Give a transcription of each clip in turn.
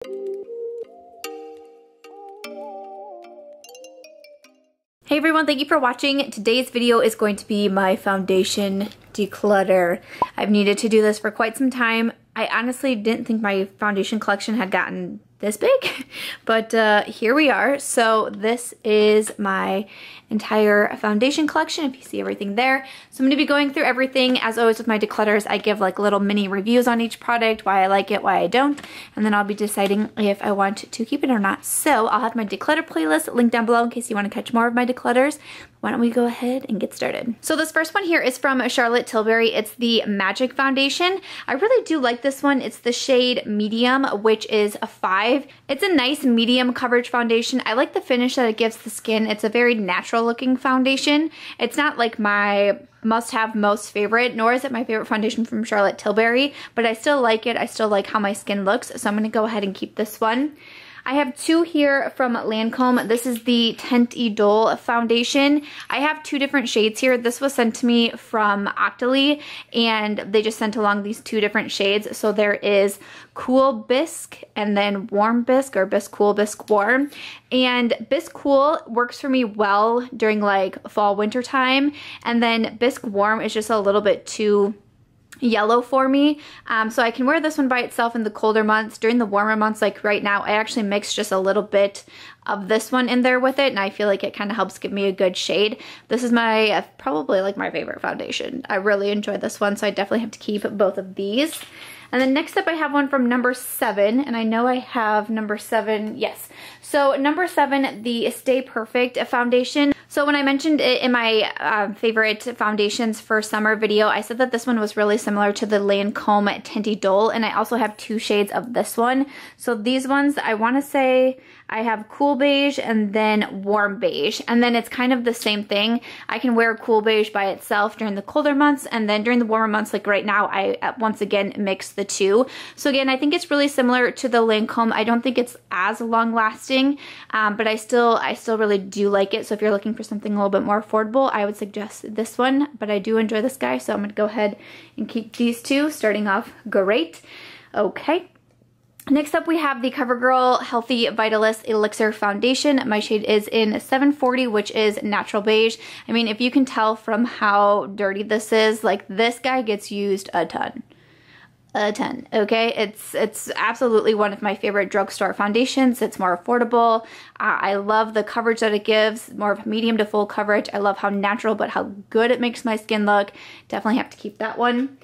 Hey everyone, thank you for watching. Today's video is going to be my foundation declutter. I've needed to do this for quite some time. I honestly didn't think my foundation collection had gotten this big, but here we are. So this is my entire foundation collection, if you see everything there. So I'm going to be going through everything. As always with my declutters, I give like little mini reviews on each product, why I like it, why I don't, and then I'll be deciding if I want to keep it or not. So I'll have my declutter playlist linked down below in case you want to catch more of my declutters. Why don't we go ahead and get started. So this first one here is from Charlotte Tilbury. It's the Magic Foundation. I really do like this one. It's the shade Medium, which is a 5. It's a nice medium coverage foundation. I like the finish that it gives the skin. It's a very natural looking foundation. It's not like my must-have most favorite, nor is it my favorite foundation from Charlotte Tilbury, but I still like it. I still like how my skin looks, so I'm going to go ahead and keep this one. I have two here from Lancome. This is the Teint Idole foundation. I have two different shades here. This was sent to me from Octoly, and they just sent along these two different shades. So there is Cool Bisque and then Warm Bisque, or Bisque Cool, Bisque Warm. And Bisque Cool works for me well during like fall, winter time. And then Bisque Warm is just a little bit too yellow for me, so I can wear this one by itself in the colder months. During the warmer months, like right now, I actually mix just a little bit of this one in there with it, and I feel like it kind of helps give me a good shade. This is my probably like my favorite foundation. I really enjoy this one, so I definitely have to keep both of these. And then next up I have one from No7, and I know I have No7, yes. So No7, the Stay Perfect foundation. So when I mentioned it in my favorite foundations for summer video, I said that this one was really similar to the Lancome Teint Idole, and I also have two shades of this one. So these ones, I want to say I have Cool Beige and then Warm Beige, and then it's kind of the same thing. I can wear Cool Beige by itself during the colder months, and then during the warmer months, like right now, I once again mix the two. So again, I think it's really similar to the Lancome. I don't think it's as long lasting, but I still really do like it. So if you're looking for something a little bit more affordable, I would suggest this one, but I do enjoy this guy, so I'm gonna go ahead and keep these two, starting off great. Okay. Next up we have the CoverGirl Healthy Vitalist Elixir Foundation. My shade is in 740, which is natural beige. I mean, if you can tell from how dirty this is, like this guy gets used a ton. Okay? It's absolutely one of my favorite drugstore foundations. It's more affordable. I love the coverage that it gives, more of a medium to full coverage. I love how natural but how good it makes my skin look. Definitely have to keep that one.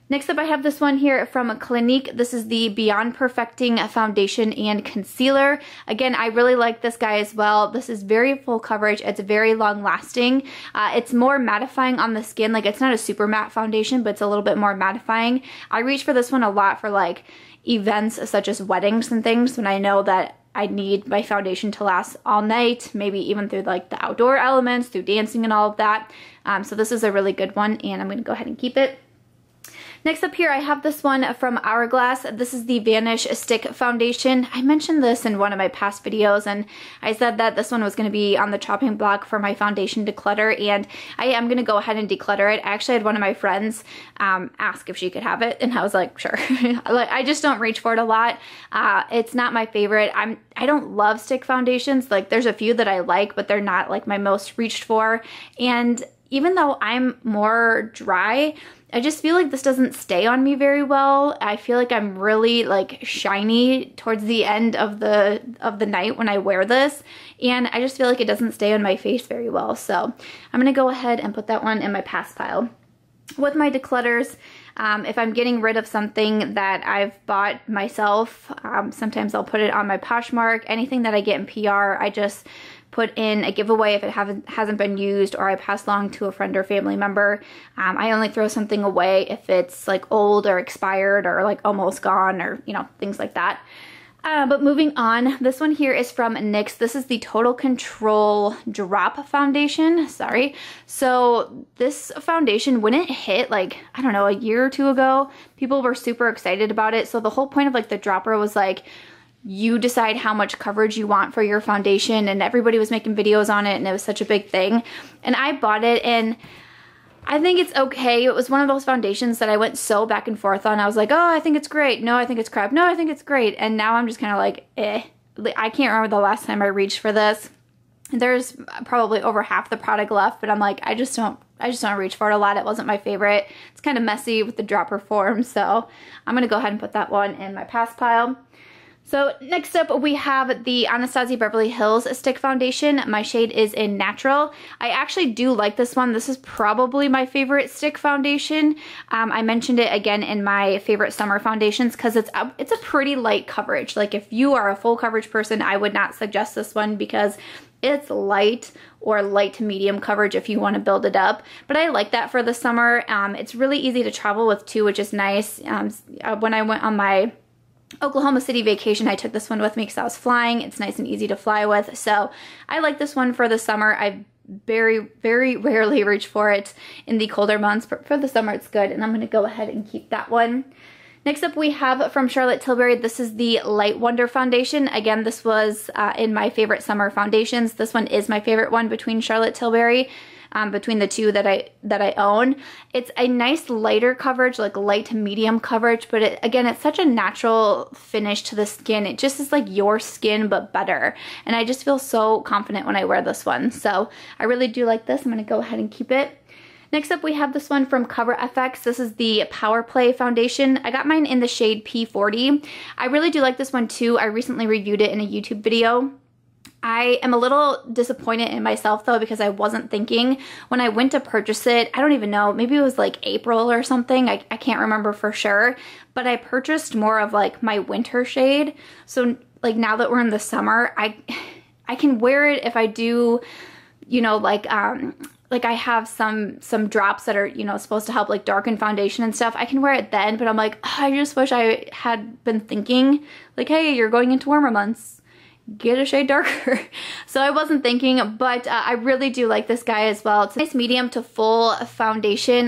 Next up I have this one here from Clinique. This is the Beyond Perfecting Foundation and Concealer. Again, I really like this guy as well. This is very full coverage. It's very long lasting. It's more mattifying on the skin. Like, it's not a super matte foundation, but it's a little bit more mattifying. I reach for this one a lot for like events such as weddings and things, when I know that I need my foundation to last all night, maybe even through like the outdoor elements, through dancing and all of that. So this is a really good one, and I'm going to go ahead and keep it. Next up here, I have this one from Hourglass. This is the Vanish Stick Foundation. I mentioned this in one of my past videos, and I said that this one was going to be on the chopping block for my foundation declutter, and I am going to go ahead and declutter it. I actually had one of my friends ask if she could have it, and I was like, sure. I just don't reach for it a lot. It's not my favorite. I don't love stick foundations. Like, there's a few that I like, but they're not like my most reached for. And even though I'm more dry, I just feel like this doesn't stay on me very well. I feel like I'm really like shiny towards the end of the night when I wear this, and I just feel like it doesn't stay on my face very well. So I'm gonna go ahead and put that one in my pass pile. With my declutters, if I'm getting rid of something that I've bought myself, sometimes I'll put it on my Poshmark. Anything that I get in PR, I just put in a giveaway if it hasn't been used, or I pass along to a friend or family member. I only throw something away if it's like old or expired or like almost gone, or you know, things like that. But moving on, this one here is from NYX. This is the Total Control Drop Foundation. Sorry. So this foundation, when it hit, like, I don't know, a year or two ago, people were super excited about it. So the whole point of like the dropper was like, you decide how much coverage you want for your foundation, and everybody was making videos on it, and it was such a big thing. And I bought it, and I think it's okay. It was one of those foundations that I went so back and forth on. I was like, oh, I think it's great. No, I think it's crap. No, I think it's great. And now I'm just kind of like, eh. I can't remember the last time I reached for this. There's probably over half the product left, but I'm like, I just don't reach for it a lot. It wasn't my favorite. It's kind of messy with the dropper form, so I'm gonna go ahead and put that one in my pass pile. So next up we have the Anastasia Beverly Hills Stick Foundation. My shade is in Natural. I actually do like this one. This is probably my favorite stick foundation. I mentioned it again in my favorite summer foundations because it's a pretty light coverage. Like if you are a full coverage person, I would not suggest this one because it's light or light to medium coverage if you want to build it up. But I like that for the summer. It's really easy to travel with too, which is nice. When I went on my Oklahoma City vacation, I took this one with me because I was flying. It's nice and easy to fly with. So I like this one for the summer. I very, very rarely reach for it in the colder months, but for the summer it's good. And I'm going to go ahead and keep that one. Next up we have from Charlotte Tilbury, this is the Light Wonder Foundation. Again, this was in my favorite summer foundations. This one is my favorite one between Charlotte Tilbury. Between the two that I own. It's a nice lighter coverage, like light to medium coverage, but again, it's such a natural finish to the skin. It just is like your skin, but better. And I just feel so confident when I wear this one. So I really do like this. I'm gonna go ahead and keep it. Next up, we have this one from CoverFX. This is the Power Play Foundation. I got mine in the shade P40. I really do like this one too. I recently reviewed it in a YouTube video. I am a little disappointed in myself though because I wasn't thinking when I went to purchase it. I don't even know, maybe it was like April or something. I can't remember for sure, but I purchased more of like my winter shade. So like now that we're in the summer, I can wear it if I do, you know, like I have some drops that are, you know, supposed to help like darken foundation and stuff. I can wear it then, but I'm like, oh, I just wish I had been thinking like, hey, you're going into warmer months, get a shade darker. So I wasn't thinking, but I really do like this guy as well. It's a nice medium to full foundation.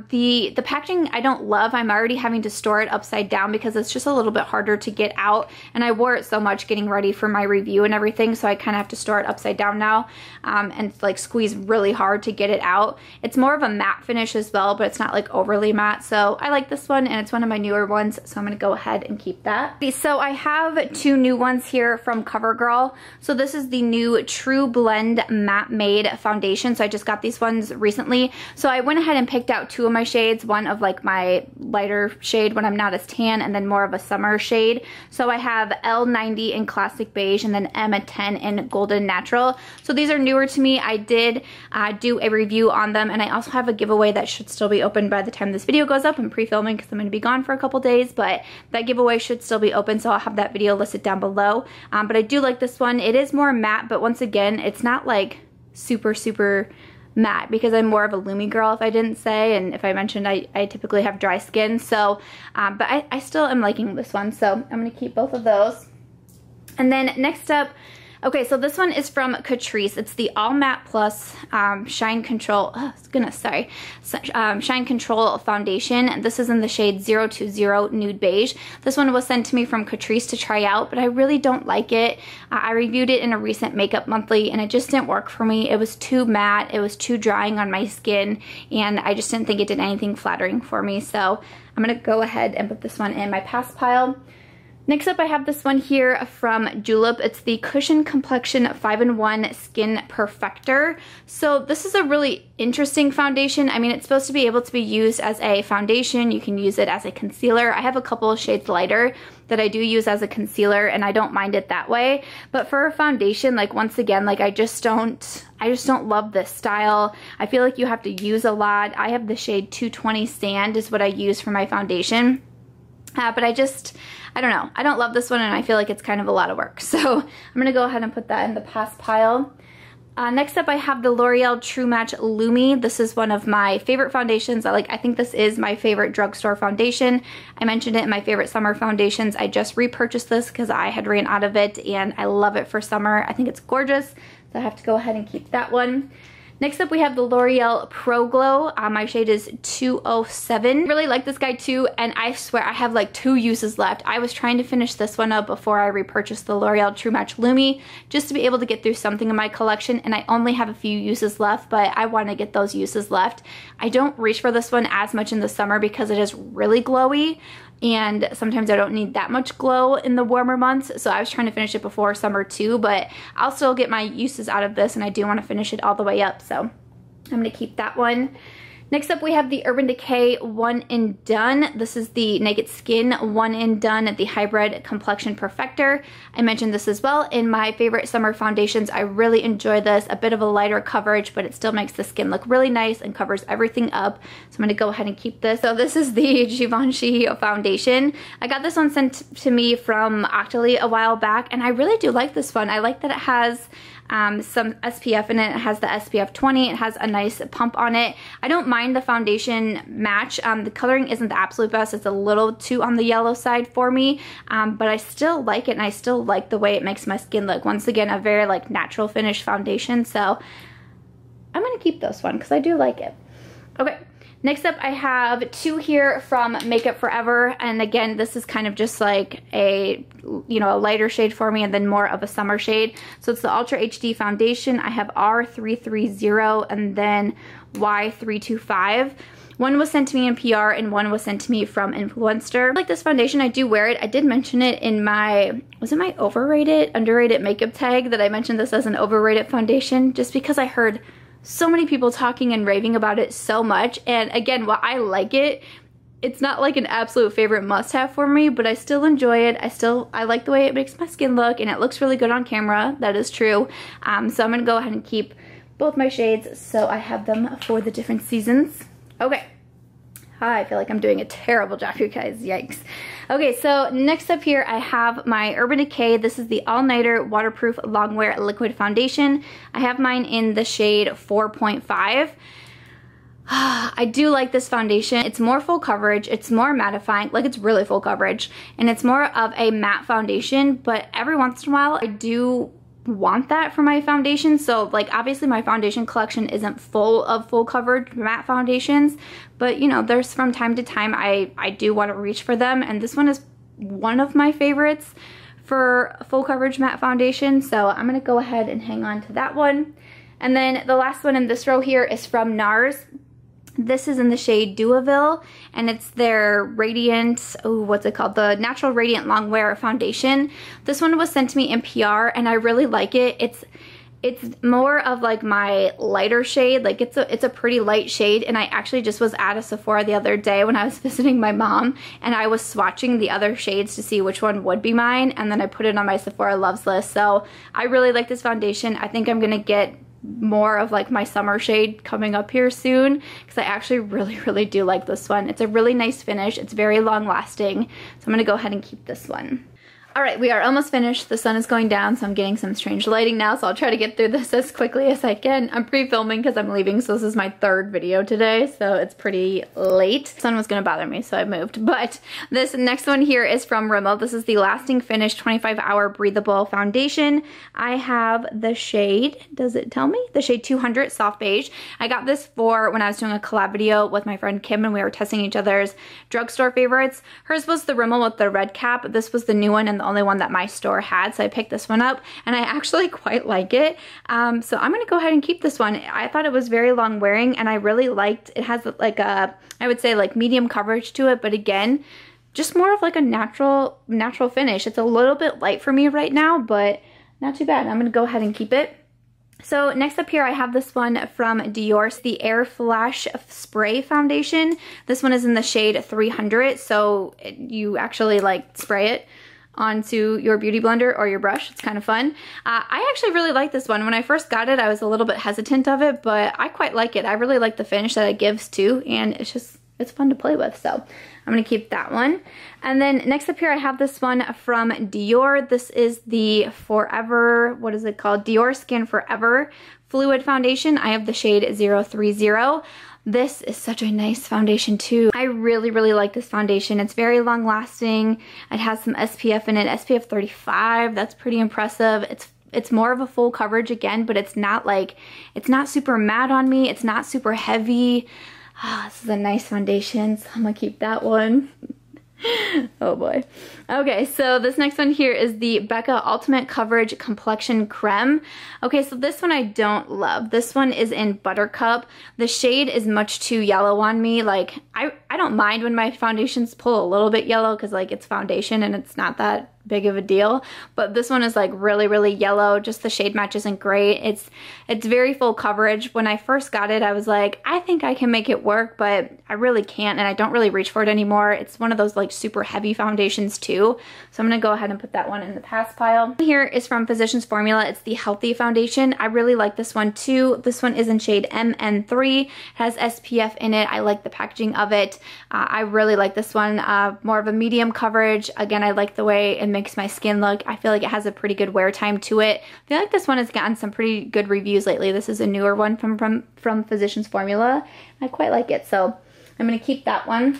The packaging I don't love. I'm already having to store it upside down because it's just a little bit harder to get out, and I wore it so much getting ready for my review and everything, so I kind of have to store it upside down now and like squeeze really hard to get it out. It's more of a matte finish as well, but it's not like overly matte, so I like this one, and it's one of my newer ones, so I'm gonna go ahead and keep that. So I have two new ones here from CoverGirl. So this is the new True Blend Matte Made Foundation. So I just got these ones recently. So I went ahead and picked out two of my shades, one of like my lighter shade when I'm not as tan, and then more of a summer shade. So I have L90 in Classic Beige and then M10 in Golden Natural. So these are newer to me. I did do a review on them, and I also have a giveaway that should still be open by the time this video goes up. I'm pre-filming because I'm going to be gone for a couple days, but that giveaway should still be open, so I'll have that video listed down below. But I do like this one. It is more matte, but once again, it's not like super matte because I'm more of a Lumi girl, if I didn't say, and if I mentioned I typically have dry skin, so but I still am liking this one, so I'm gonna keep both of those. And then next up, okay, so this one is from Catrice. It's the All Matte Plus Shine Control, Shine Control Foundation. This is in the shade 020 Nude Beige. This one was sent to me from Catrice to try out, but I really don't like it. I reviewed it in a recent Makeup Monthly, and it just didn't work for me. It was too matte, it was too drying on my skin, and I just didn't think it did anything flattering for me. So I'm gonna go ahead and put this one in my pass pile. Next up, I have this one here from Julep. It's the Cushion Complexion 5-in-1 Skin Perfector. So this is a really interesting foundation. I mean, it's supposed to be able to be used as a foundation. You can use it as a concealer. I have a couple of shades lighter that I do use as a concealer, and I don't mind it that way. But for a foundation, like once again, like I just don't love this style. I feel like you have to use a lot. I have the shade 220 Sand is what I use for my foundation. But I don't know. I don't love this one, and I feel like it's kind of a lot of work. So I'm going to go ahead and put that in the pass pile. Next up, I have the L'Oreal True Match Lumi. This is one of my favorite foundations. I think this is my favorite drugstore foundation. I mentioned it in my favorite summer foundations. I just repurchased this because I had ran out of it, and I love it for summer. I think it's gorgeous, so I have to go ahead and keep that one. Next up we have the L'Oreal Pro Glow. My shade is 207. Really like this guy too, and I swear I have like 2 uses left. I was trying to finish this one up before I repurchased the L'Oreal True Match Lumi just to be able to get through something in my collection, and I only have a few uses left, but I want to get those uses left. I don't reach for this one as much in the summer because it is really glowy, and sometimes I don't need that much glow in the warmer months, so I was trying to finish it before summer too, but I'll still get my uses out of this, and I do want to finish it all the way up, so I'm going to keep that one. Next up we have the Urban Decay One and Done. This is the Naked Skin One and Done, the Hybrid Complexion Perfector. I mentioned this as well in my favorite summer foundations. I really enjoy this. A bit of a lighter coverage, but it still makes the skin look really nice and covers everything up. So I'm going to go ahead and keep this. So this is the Givenchy foundation. I got this one sent to me from Octoly a while back, and I really do like this one. I like that it has some SPF in it. It has the SPF 20. It has a nice pump on it. I don't mind the foundation match. The coloring isn't the absolute best. It's a little too on the yellow side for me, but I still like it, and I still like the way it makes my skin look. Once again, a very like natural finish foundation, so I'm gonna keep this one because I do like it. Okay. Next up, I have 2 here from Makeup Forever, and again, this is kind of just like a, you know, a lighter shade for me and then more of a summer shade. So it's the Ultra HD Foundation. I have R330 and then Y325. One was sent to me in PR and one was sent to me from Influencer. I like this foundation. I do wear it. I did mention it in my, was it my overrated, underrated makeup tag that I mentioned this as an overrated foundation just because I heard so many people talking and raving about it so much, and again, while I like it, it's not like an absolute favorite must-have for me, but I still enjoy it. I like the way it makes my skin look, and it looks really good on camera. That is true. So I'm gonna go ahead and keep both my shades so I have them for the different seasons. Okay. I feel like I'm doing a terrible job, you guys. Yikes. Okay, so next up here I have my Urban Decay. This is the All Nighter Waterproof Longwear Liquid Foundation. I have mine in the shade 4.5. I do like this foundation. It's more full coverage, it's more mattifying, like it's really full coverage, and it's more of a matte foundation, but every once in a while I do want that for my foundation. So like obviously my foundation collection isn't full of full coverage matte foundations, but you know, there's from time to time I do want to reach for them, and this one is one of my favorites for full coverage matte foundation, so I'm gonna go ahead and hang on to that one. And then the last one in this row here is from Nars. This is in the shade Duaville, and it's their Radiant, oh, what's it called? The Natural Radiant Longwear Foundation. This one was sent to me in PR, and I really like it. It's more of like my lighter shade. Like it's a pretty light shade, and I actually just was at a Sephora the other day when I was visiting my mom, and I was swatching the other shades to see which one would be mine, and then I put it on my Sephora loves list. So I really like this foundation. I think I'm gonna get more of like my summer shade coming up here soon because I actually really do like this one. It's a really nice finish. It's very long lasting, so I'm gonna go ahead and keep this one. Alright, we are almost finished. The sun is going down, so I'm getting some strange lighting now, so I'll try to get through this as quickly as I can. I'm pre-filming because I'm leaving, so this is my 3rd video today, so it's pretty late. The sun was going to bother me, so I moved. But this next one here is from Rimmel. This is the Lasting Finish 25-Hour Breathable Foundation. I have the shade, does it tell me? The shade 200 Soft Beige. I got this for when I was doing a collab video with my friend Kim, and we were testing each other's drugstore favorites. Hers was the Rimmel with the red cap. This was the new one and the only one that my store had, so I picked this one up, and I actually quite like it. So I'm gonna go ahead and keep this one. I thought it was very long wearing, and I really liked it. Has like a, I would say like medium coverage to it, but again, just more of like a natural finish. It's a little bit light for me right now, but not too bad. I'm gonna go ahead and keep it. So next up here I have this one from Dior, the Air Flash Spray Foundation. This one is in the shade 300, so you actually like spray it onto your beauty blender or your brush. It's kind of fun. I actually really like this one. When I first got it, I was a little bit hesitant of it, but I quite like it. I really like the finish that it gives too, and it's fun to play with, so I'm gonna keep that one. And then next up here, I have this one from Dior. This is the Forever, what is it called? Dior Skin Forever Fluid Foundation. I have the shade 030. This is such a nice foundation too. I really like this foundation. It's very long lasting. It has some SPF in it, SPF 35. That's pretty impressive. It's it's more of a full coverage again, but it's not super matte on me. It's not super heavy. This is a nice foundation, so I'm gonna keep that one. Oh boy. Okay, so this next one here is the Becca Ultimate Coverage Complexion Creme. Okay, so this one I don't love. This one is in Buttercup. The shade is much too yellow on me. Like, I don't mind when my foundations pull a little bit yellow because like it's foundation and it's not that big of a deal, but this one is like really yellow. Just the shade match isn't great. It's very full coverage. When I first got it, I was like, I think I can make it work, but I really can't, and I don't really reach for it anymore. It's one of those like super heavy foundations too, so I'm gonna go ahead and put that one in the pass pile. Here is from Physicians Formula. It's the Healthy Foundation. I really like this one too. This one is in shade MN3. It has SPF in it. I like the packaging of it. I really like this one. More of a medium coverage. Again, I like the way it makes my skin look. I feel like it has a pretty good wear time to it. I feel like this one has gotten some pretty good reviews lately. This is a newer one from Physicians Formula. I quite like it, so I'm gonna keep that one.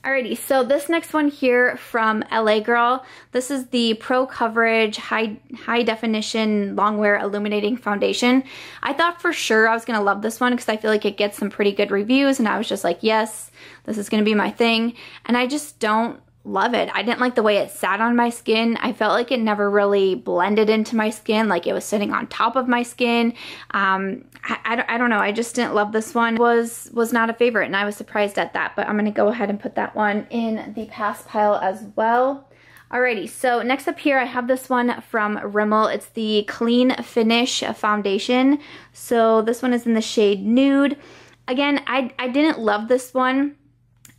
Alrighty, so this next one here from LA Girl. This is the Pro Coverage High Definition Longwear Illuminating Foundation. I thought for sure I was gonna love this one because I feel like it gets some pretty good reviews, and I was just like, yes, this is gonna be my thing. And I just don't love it. I didn't like the way it sat on my skin. I felt like it never really blended into my skin, like it was sitting on top of my skin. I don't know. I just didn't love this one. Was not a favorite, and I was surprised at that, but I'm gonna go ahead and put that one in the pass pile as well. Alrighty, so next up here I have this one from Rimmel. It's the Clean Finish Foundation. So this one is in the shade Nude. Again, I didn't love this one.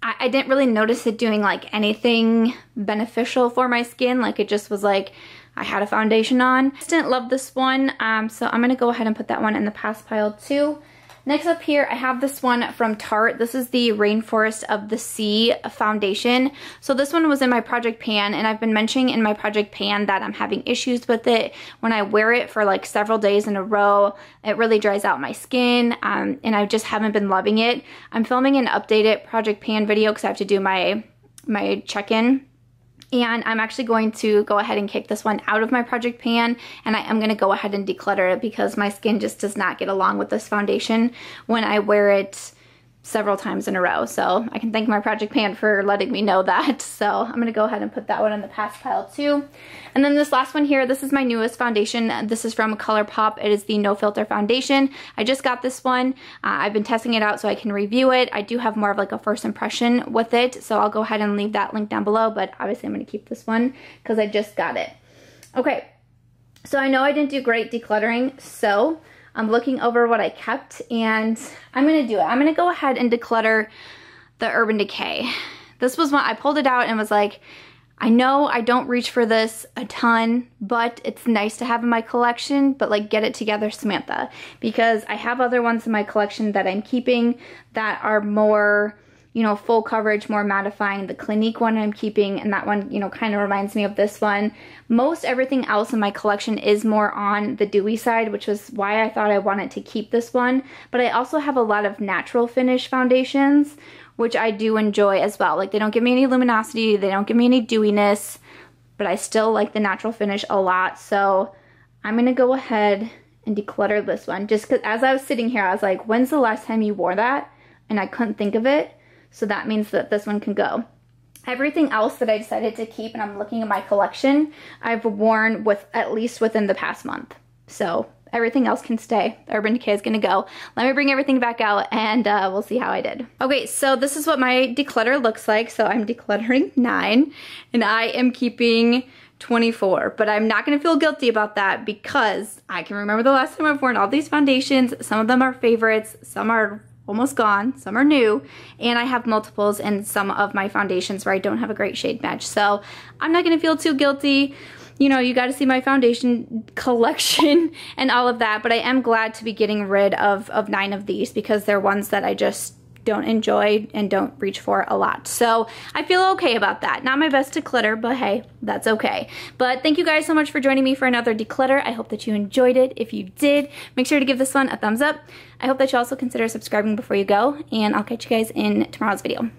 I didn't really notice it doing like anything beneficial for my skin. Like it just was like I had a foundation on. Just didn't love this one, so I'm gonna go ahead and put that one in the pass pile too. Next up here, I have this one from Tarte. This is the Rainforest of the Sea foundation. So this one was in my Project Pan, and I've been mentioning in my Project Pan that I'm having issues with it. When I wear it for like several days in a row, it really dries out my skin, and I just haven't been loving it. I'm filming an updated Project Pan video because I have to do my check-in. And I'm actually going to go ahead and kick this one out of my Project Pan, and I am going to go ahead and declutter it because my skin just does not get along with this foundation when I wear it several times in a row. So I can thank my Project Pan for letting me know that. So I'm going to go ahead and put that one in the pass pile too. And then this last one here, this is my newest foundation. This is from Colourpop. It is the No Filter Foundation. I just got this one. I've been testing it out so I can review it. I do have more of like a first impression with it, so I'll go ahead and leave that link down below, but obviously I'm going to keep this one because I just got it. Okay, so I know I didn't do great decluttering, so I'm looking over what I kept, and I'm going to do it. I'm going to go ahead and declutter the Urban Decay. This was one I pulled it out and was like, I know I don't reach for this a ton, but it's nice to have in my collection, but like get it together, Samantha, because I have other ones in my collection that I'm keeping that are more, you know, full coverage, more mattifying. The Clinique one I'm keeping, and that one, you know, kind of reminds me of this one. Most everything else in my collection is more on the dewy side, which was why I thought I wanted to keep this one. But I also have a lot of natural finish foundations, which I do enjoy as well. Like, they don't give me any luminosity, they don't give me any dewiness, but I still like the natural finish a lot. So I'm gonna go ahead and declutter this one, just because as I was sitting here, I was like, when's the last time you wore that? And I couldn't think of it. So that means that this one can go. Everything else that I decided to keep, and I'm looking at my collection, I've worn with at least within the past month. So everything else can stay. Urban Decay is gonna go. Let me bring everything back out, and we'll see how I did. Okay, so this is what my declutter looks like. So I'm decluttering 9, and I am keeping 24, but I'm not gonna feel guilty about that because I can remember the last time I've worn all these foundations. Some of them are favorites, some are almost gone, some are new, and I have multiples in some of my foundations where I don't have a great shade match. So I'm not gonna feel too guilty. You know, you got to see my foundation collection and all of that, but I am glad to be getting rid of 9 of these because they're ones that I just don't enjoy and don't reach for a lot. So I feel okay about that. Not my best declutter, but hey, that's okay. But thank you guys so much for joining me for another declutter. I hope that you enjoyed it. If you did, make sure to give this one a thumbs up. I hope that you also consider subscribing before you go, and I'll catch you guys in tomorrow's video.